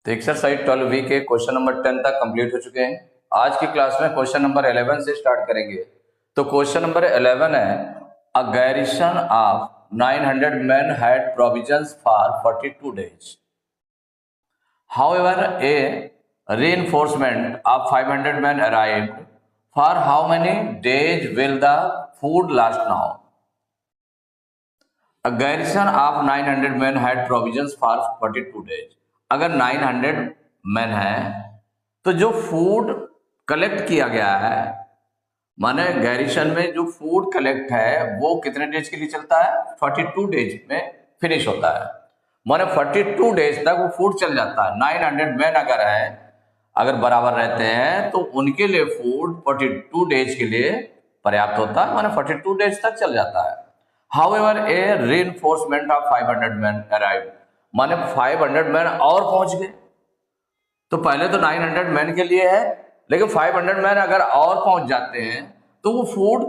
तो एक्सरसाइज 12 के question number 10 तक कंप्लीट हो चुके हैं। आज की क्लास में क्वेश्चन नंबर 11 से स्टार्ट करेंगे। तो क्वेश्चन नंबर 11 है, अ garrison of 900 men had provisions for 42 days. However, a reinforcement of 500 men arrived. For how many days will the food last now? A garrison of 900 men had provisions for 42 days. अगर 900 man है तो जो food collect किया गया है, माने garrison में जो फूड कलेक्ट है वो कितने डेज के लिए चलता है? 42 डेज में फिनिश होता है। माने 42 डेज तक वो फूड चल जाता है। 900 मैन अगर है, अगर बराबर रहते हैं तो उनके लिए फूड 42 डेज के लिए पर्याप्त होता है, माने 42 डेज तक चल जाता है। However, a reinforcement of 500 men arrived. माने 500 मैन और पहुंच गए। तो पहले तो 900 मैन के लिए है, लेकिन 500 मैन अगर और पहुंच जाते हैं तो वो फूड,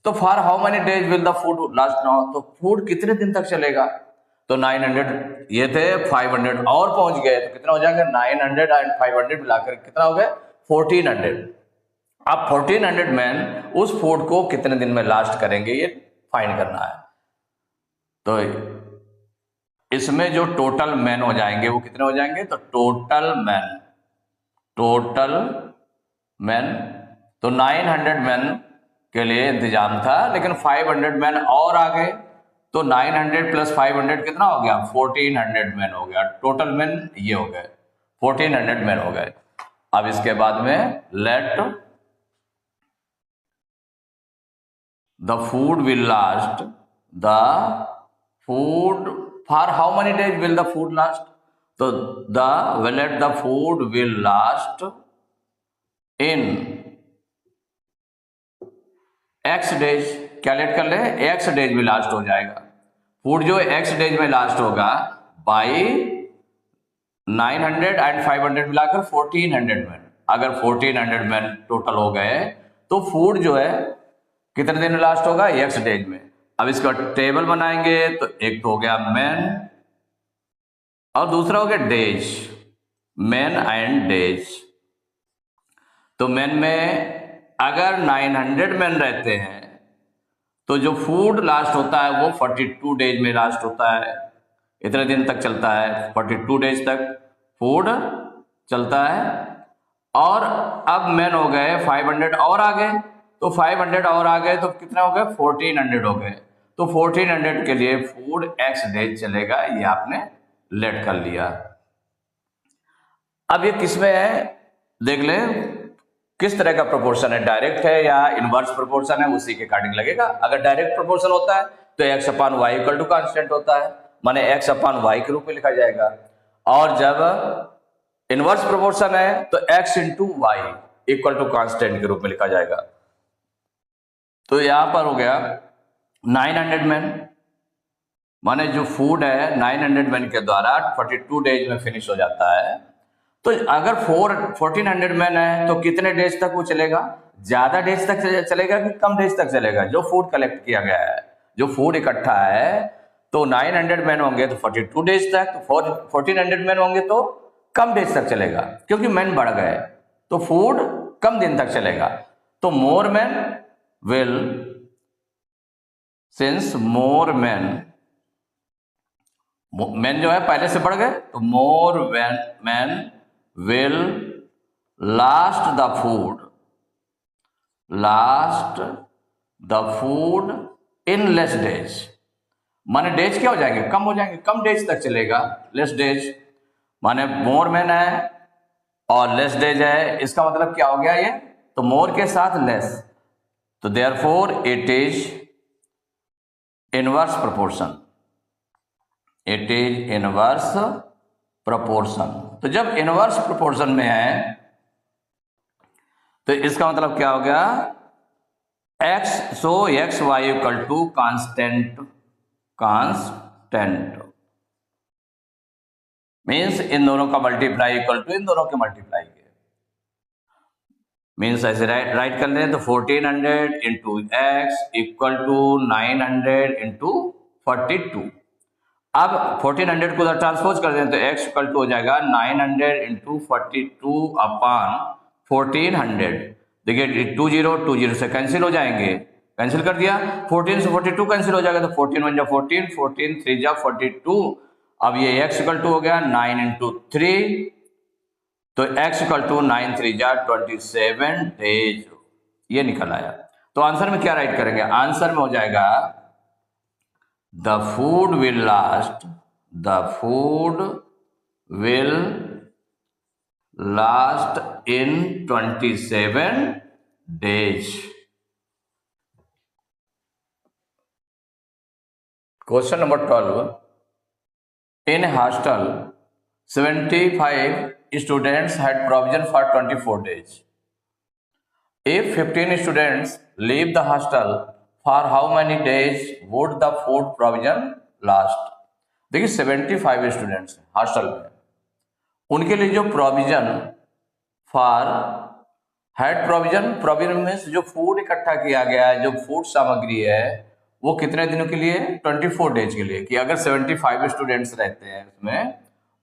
तो for how many days will the food last now, तो फूड कितने दिन तक चलेगा? तो 900 ये थे, 500 और पहुंच गए तो कितना हो जाएगा? 900 एंड 500 मिलाकर कितना हो गया? 1400। अब 1400 मैन उस फूड को कितने दिन में लास्ट करेंगे ये फाइंड करना है। तो इसमें जो टोटल मैन हो जाएंगे वो कितने हो जाएंगे? तो टोटल मैन तो 900 मैन के लिए इंतजाम था, लेकिन 500 मैन और आ गए तो 900 प्लस 500 कितना हो गया? 1400 मैन हो गया। टोटल मैन ये हो गए, 1400 मैन हो गए। अब इसके बाद में let the food will last, the food for how many days will the food last, तो let the food will last in x days. क्या लेट कर ले? एक्स डेज में लास्ट हो जाएगा। फूड जो एक्स डेज में लास्ट होगा बाई 900 एंड 500 मिलाकर 1400 मैन। अगर 1400 मैन टोटल हो गए तो फूड जो है कितने दिन में लास्ट होगा? एक्स डेज में। अब इसका टेबल बनाएंगे तो एक तो हो गया मैन और दूसरा हो गया डेज, मैन एंड डेज। तो मैन में अगर 900 मैन रहते हैं तो जो फूड लास्ट होता है वो 42 डेज में लास्ट होता है। इतने दिन तक चलता है, 42 डेज तक फूड चलता है। और अब मैन हो गए 500 और आ गए, तो 500 और आ गए तो कितना हो गए? 1400 हो गए। तो 1400 के लिए फूड एक्स डेज चलेगा, ये आपने लेट कर लिया। अब ये किसमें है देख ले, किस तरह का प्रोपोर्शन है, डायरेक्ट है या इनवर्स प्रोपोर्शन है, उसी के अकॉर्डिंग लगेगा। अगर डायरेक्ट प्रोपोर्शन होता है तो x upon y equal to constant होता है, माने एक्स अपान वाई के रूप में लिखा जाएगा। और जब इनवर्स प्रोपोर्शन है तो x into y equal to constant के रूप में लिखा जाएगा। तो यहां पर हो गया 900 मैन, माने जो फूड है 900 मैन के द्वारा 42 डेज में फिनिश हो जाता है। तो अगर 1400 मैन है तो कितने डेज तक वो चलेगा? ज्यादा डेज तक चलेगा कि कम डेज तक चलेगा? जो फूड कलेक्ट किया गया है, जो फूड इकट्ठा है, तो 900 मैन होंगे तो 42 डेज तक, तो 1400 मैन होंगे तो कम डेज तक चलेगा, क्योंकि मैन बढ़ गए तो फूड कम दिन तक चलेगा। तो more man will, since more man जो है पहले से बढ़ गए तो more man will last the food in less days। माने डेज क्या हो जाएंगे? कम हो जाएंगे, कम डेज तक चलेगा। लेस डेज माने मोर मैन है और लेस डेज है, इसका मतलब क्या हो गया ये? तो मोर के साथ लेस, तो therefore it is inverse proportion, it is inverse proportion. तो जब इनवर्स प्रोपोर्शन में है तो इसका मतलब क्या हो गया? X, so x y equal to constant means इन दोनों का मल्टीप्लाई इक्वल टू इन दोनों के मल्टीप्लाई के, मीन्स ऐसे राइट कर लें तो 1400 into x equal to 900 into 42। अब 1400 को उधर ट्रांसपोज कर दें तो x इक्वल टू हो जाएगा 900 इंटू 42 अपान 1400। देखिए 20 से कैंसिल हो जाएंगे, कैंसिल कर दिया, 14 से 42 कैंसिल हो जाएगा तो 14 1 जा 14, 14 3 जा 42। अब ये x इक्वल टू हो गया 9 इंटू 3, तो x इक्वल टू 9 3 जा 27 डेज, ये निकल आया। तो आंसर में क्या राइट करेंगे, आंसर में हो जाएगा the food will last in 27 days. Question number 12. In a hostel, 75 students had provision for 24 days. If 15 students leave the hostel, for how many days would the food provision last? देखिए 75 students hostel में, उनके लिए जो provision for head provision में जो food इकट्ठा किया गया है, जो फूड सामग्री है, वो कितने दिनों के लिए, 24 डेज के लिए। कि अगर 75 स्टूडेंट्स रहते हैं उसमें,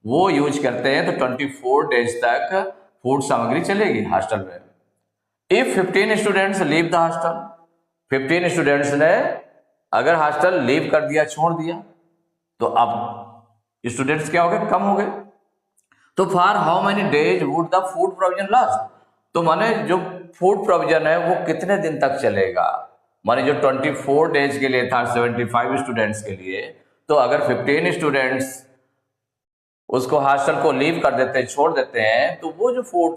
वो यूज करते हैं तो 24 डेज तक फूड सामग्री चलेगी हॉस्टल में। If 15 students leave the hostel, 15 students ने अगर हॉस्टल लीव कर दिया, छोड़ दिया, तो अब स्टूडेंट्स क्या हो गए, कम हो गए। तो for how many days would the food provision last, तो माने जो फूड प्रोविजन है वो कितने दिन तक चलेगा। माने जो 24 डेज के लिए था 75 स्टूडेंट्स के लिए, तो अगर 15 स्टूडेंट्स उसको हॉस्टल को लीव कर देते हैं, छोड़ देते हैं, तो वो जो फूड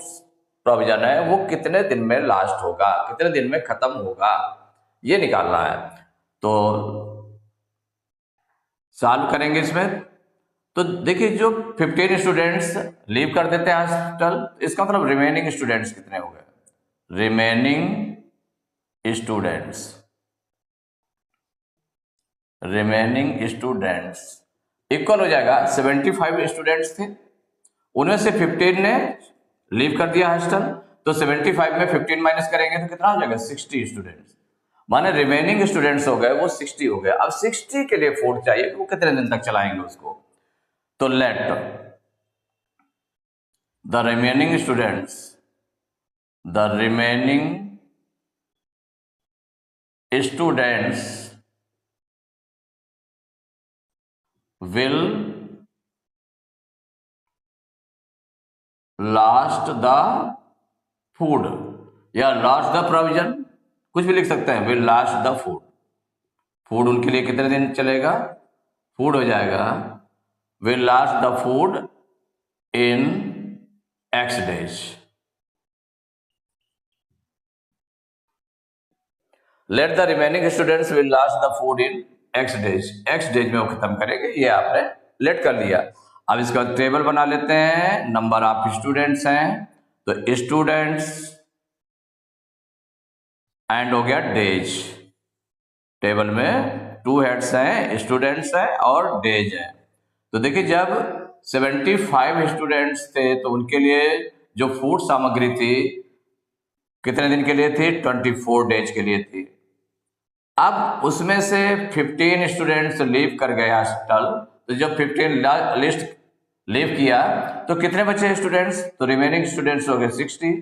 प्रोविजन है वो कितने दिन में लास्ट होगा, कितने दिन में खत्म होगा, ये निकालना है। तो सॉल्व करेंगे इसमें। तो देखिए जो 15 स्टूडेंट्स लीव कर देते हैं हॉस्टल, इसका मतलब रिमेनिंग स्टूडेंट्स कितने हो गए, रिमेनिंग स्टूडेंट्स इक्वल हो जाएगा 75 स्टूडेंट्स थे, उनमें से 15 ने लीव कर दिया हॉस्टल, तो 75 में 15 माइनस करेंगे तो कितना हो जाएगा, 60 स्टूडेंट्स। माने रिमेनिंग स्टूडेंट्स हो गए वो 60 हो गए। अब 60 के लिए फूड चाहिए, वो कितने दिन तक चलाएंगे उसको। तो let the remaining students will last the food या लास्ट द प्रोविजन, कुछ भी लिख सकते हैं, will last the food. Food उनके लिए कितने दिन चलेगा, फूड हो जाएगा will last the food in x days. Let the remaining students will last the food in x days, x days में वो खत्म करेंगे, ये आपने लेट कर लिया। अब इसका टेबल बना लेते हैं, नंबर ऑफ स्टूडेंट्स हैं, तो स्टूडेंट्स एंड हो गया डेज। टेबल में 2 हेड्स हैं, स्टूडेंट्स हैं और डेज हैं। तो देखिए जब 75 स्टूडेंट्स थे तो उनके लिए जो फूड सामग्री थी कितने दिन के लिए थी, 24 डेज के लिए थी। अब उसमें से 15 स्टूडेंट्स लीव कर गए हॉस्टल, तो जब 15 लिस्ट लीव किया तो कितने बचे स्टूडेंट्स, तो रिमेनिंग स्टूडेंट्स हो गए 60,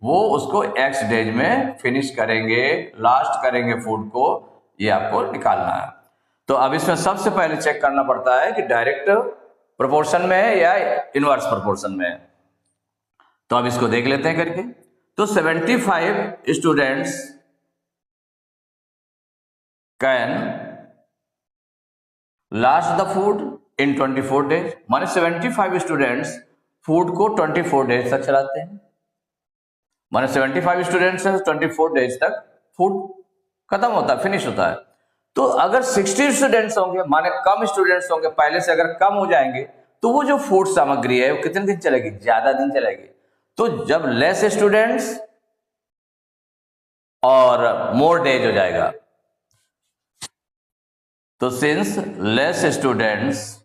वो उसको x डेज में फिनिश करेंगे, लास्ट करेंगे फूड को, ये आपको निकालना है। तो अब इसमें सबसे पहले चेक करना पड़ता है कि डायरेक्ट प्रोपोर्शन में है या इनवर्स प्रोपोर्शन में है। तो अब इसको देख लेते हैं करके। तो 75 students can last the food in 24 days, माने 75 स्टूडेंट्स फूड को 24 डेज तक चलाते हैं। माने 75 स्टूडेंट्स 24 डेज तक फूड खत्म होता है, फिनिश होता है। तो अगर 60 स्टूडेंट्स होंगे, माने कम स्टूडेंट्स होंगे, पहले से अगर कम हो जाएंगे, तो वो जो फूड सामग्री है वो कितने दिन चलेगी, ज्यादा दिन चलेगी। तो जब लेस स्टूडेंट्स और मोर डेज हो जाएगा, तो since less students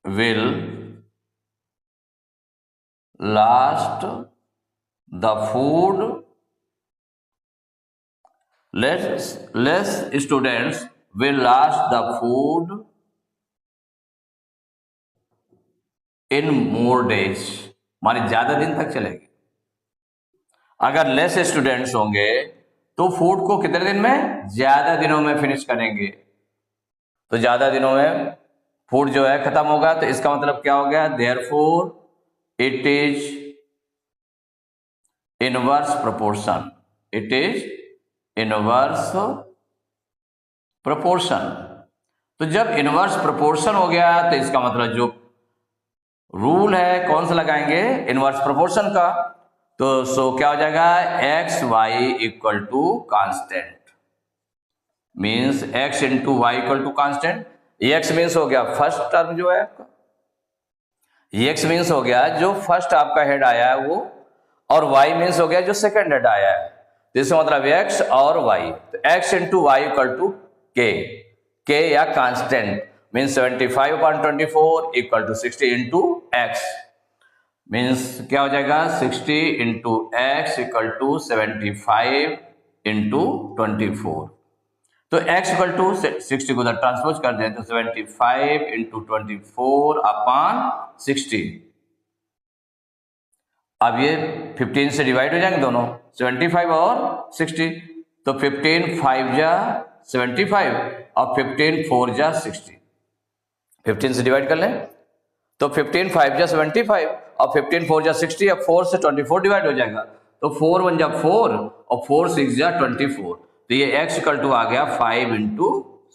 will last the food less students will last the food in more days, माने ज्यादा दिन तक चलेगी। अगर लेस स्टूडेंट्स होंगे तो फूड को कितने दिन में, ज्यादा दिनों में फिनिश करेंगे। तो ज्यादा दिनों में फूड जो है खत्म होगा, तो इसका मतलब क्या हो गया, therefore it is inverse proportion, it is inverse proportion. तो जब इनवर्स प्रोपोर्शन हो गया तो इसका मतलब जो रूल है कौन सा लगाएंगे, इनवर्स प्रोपोर्शन का। तो सो क्या हो जाएगा, x y equal to constant, means x into y equal to constant. X means हो गया फर्स्ट टर्म जो है आपका, एक्स मीन्स हो गया जो फर्स्ट आपका हेड आया है वो, और वाई मीन्स हो गया जो सेकंड हेड आया है। तो इसका मतलब एक्स और वाई, तो x into y equal to k या constant means 75/24 equal to 60 into x, means क्या हो जाएगा 60 into x equal to 75 into 24। तो x इक्वल टू 60 को उधर ट्रांसपोज कर दें तो 75 इंटू 24 अपॉन 60। अब ये 15 से डिवाइड हो जाएंगे दोनों, 75 और 60, तो 15 5 जा 75 और 15 4 जा 60, 15 से डिवाइड कर लें तो 15 5 जा 75 और 15 4 जा 60, अब 4 से 24 डिवाइड हो जाएगा, तो 4 1 जा 4 और 4 6 जा 24। तो ये x इक्वल टू आ गया 5 into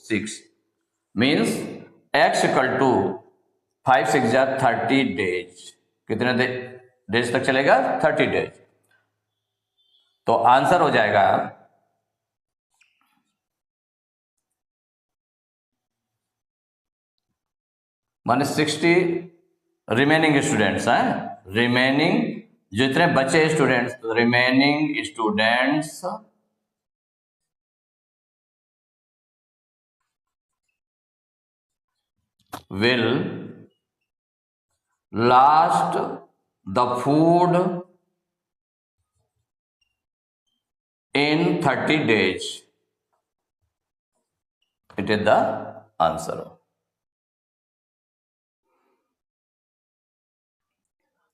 6, means x equal to 5 6 जा 30 डेज। कितने डेज तक चलेगा, 30 डेज। तो आंसर हो जाएगा माने 60 रिमेनिंग स्टूडेंट्स हैं, रिमेनिंग जितने बचे स्टूडेंट्स, तो remaining students will last the food in 30 days. It is the answer.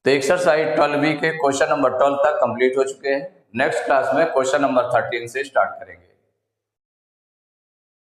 तो एक्सरसाइज 12B के क्वेश्चन नंबर 12 तक कंप्लीट हो चुके हैं। नेक्स्ट क्लास में क्वेश्चन नंबर 13 से स्टार्ट करेंगे।